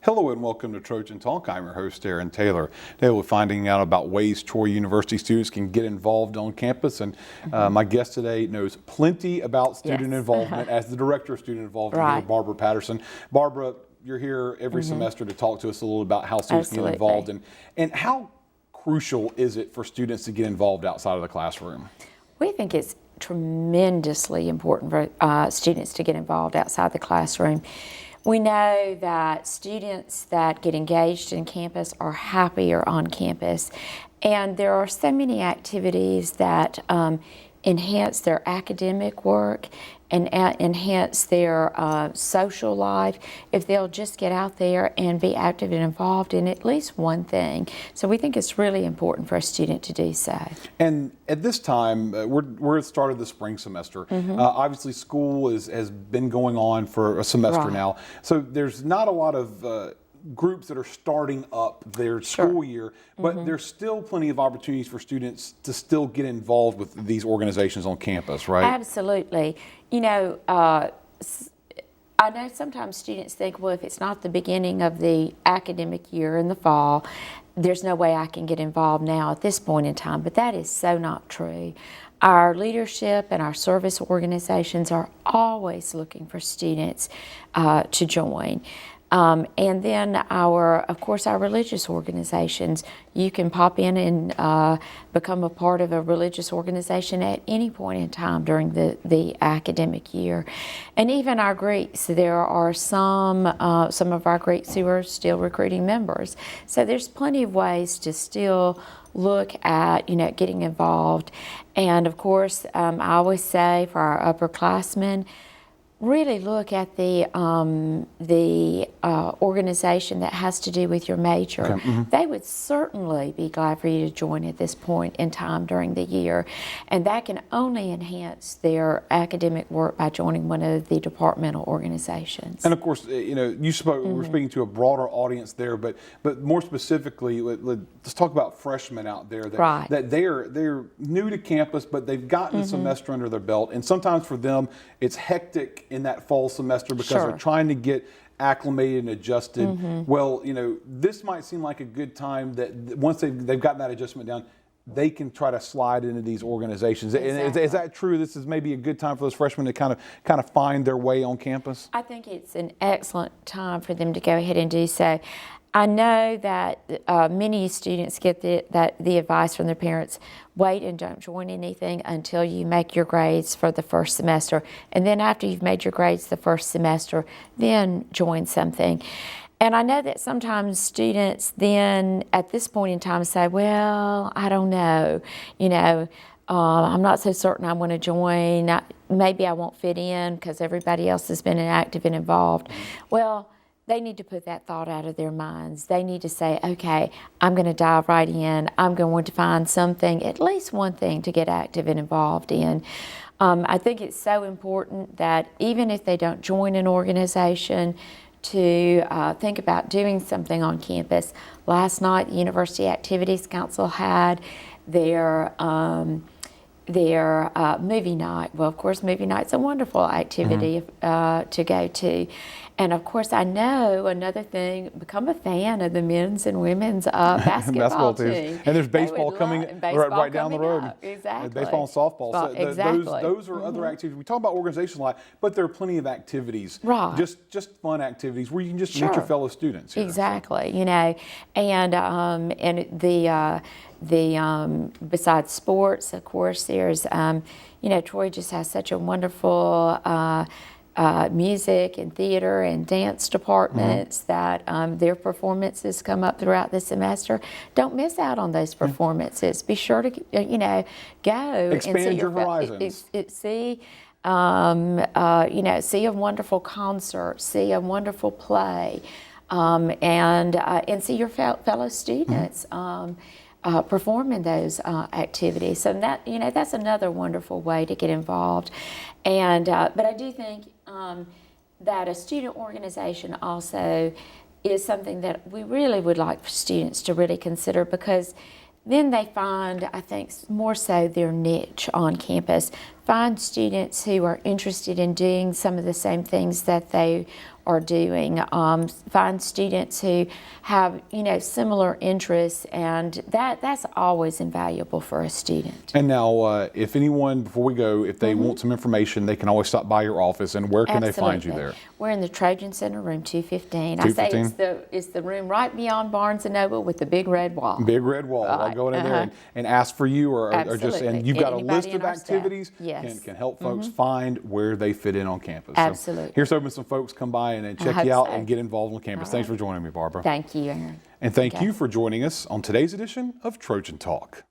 Hello and welcome to Trojan Talk. I'm your host, Aaron Taylor. Today we're finding out about ways Troy University students can get involved on campus. And my guest today knows plenty about student involvement as the Director of Student Involvement here, Barbara Patterson. Barbara, you're here every semester to talk to us a little about how students get involved and how crucial is it for students to get involved outside of the classroom? We think it's tremendously important for students to get involved outside the classroom. We know that students that get engaged in campus are happier on campus, and there are so many activities that enhance their academic work and enhance their social life if they'll just get out there and be active and involved in at least one thing. So we think it's really important for a student to do so. And at this time, we're at the start of the spring semester. Obviously, school has been going on for a semester now, so there's not a lot of groups that are starting up their school year, but there's still plenty of opportunities for students to still get involved with these organizations on campus, right? Absolutely. You know, I know sometimes students think, well, if it's not the beginning of the academic year in the fall, there's no way I can get involved now at this point in time, but that is so not true. Our leadership and our service organizations are always looking for students to join. And then of course, our religious organizations. You can pop in and become a part of a religious organization at any point in time during the academic year. And even our Greeks, there are some of our Greeks who are still recruiting members. So there's plenty of ways to still look at, getting involved. And of course, I always say for our upperclassmen, really look at the organization that has to do with your major. They would certainly be glad for you to join at this point in time during the year, and that can only enhance their academic work by joining one of the departmental organizations. And of course, you spoke. We're speaking to a broader audience there, but more specifically, let's talk about freshmen out there that they're new to campus, but they've gotten a semester under their belt, and sometimes for them it's hectic in that fall semester because they're trying to get acclimated and adjusted. Well, this might seem like a good time that once they've gotten that adjustment down, they can try to slide into these organizations. And is that true? This is maybe a good time for those freshmen to kind of find their way on campus? I think it's an excellent time for them to go ahead and do so. I know that many students get the advice from their parents, wait and don't join anything until you make your grades for the first semester. And then after you've made your grades the first semester, then join something. And I know that sometimes students then at this point in time say, well, I don't know, I'm not so certain I want to join. Maybe I won't fit in because everybody else has been active and involved. Well, they need to put that thought out of their minds. They need to say, okay, I'm going to dive right in. I'm going to find something, at least one thing to get active and involved in. I think it's so important that even if they don't join an organization, to think about doing something on campus. Last night, the University Activities Council had their movie night. Well, of course, movie night's a wonderful activity to go to. And of course, I know another thing, become a fan of the men's and women's basketball team. And there's baseball coming right down the road. Exactly. Baseball and softball. So exactly. Those are other activities. We talk about organizational life, but there are plenty of activities, just fun activities where you can just meet your fellow students here. Exactly, and besides sports, of course, there's, Troy just has such a wonderful music and theater and dance departments that their performances come up throughout the semester. Don't miss out on those performances. Be sure to, go expand and see your horizons. See a wonderful concert, see a wonderful play, and see your fellow students. Perform in those activities. So that's another wonderful way to get involved. And but I do think that a student organization also is something that we really would like for students to really consider, because then they find, I think, more so their niche on campus. find students who are interested in doing some of the same things that they are doing. Find students who have, similar interests, and that's always invaluable for a student. And now, if anyone, before we go, if they want some information, they can always stop by your office. And where can they find you there? We're in the Trojan Center, room 215. 215? I say it's the room right beyond Barnes & Noble with the big red wall. Big red wall. I'll go in there and ask for you, or just, and you've got a list of activities can help folks find where they fit in on campus. Absolutely. So here's hoping some folks come by and check you out and get involved on campus. Thanks for joining me, Barbara. Thank you, Aaron. And thank you for joining us on today's edition of Trojan Talk.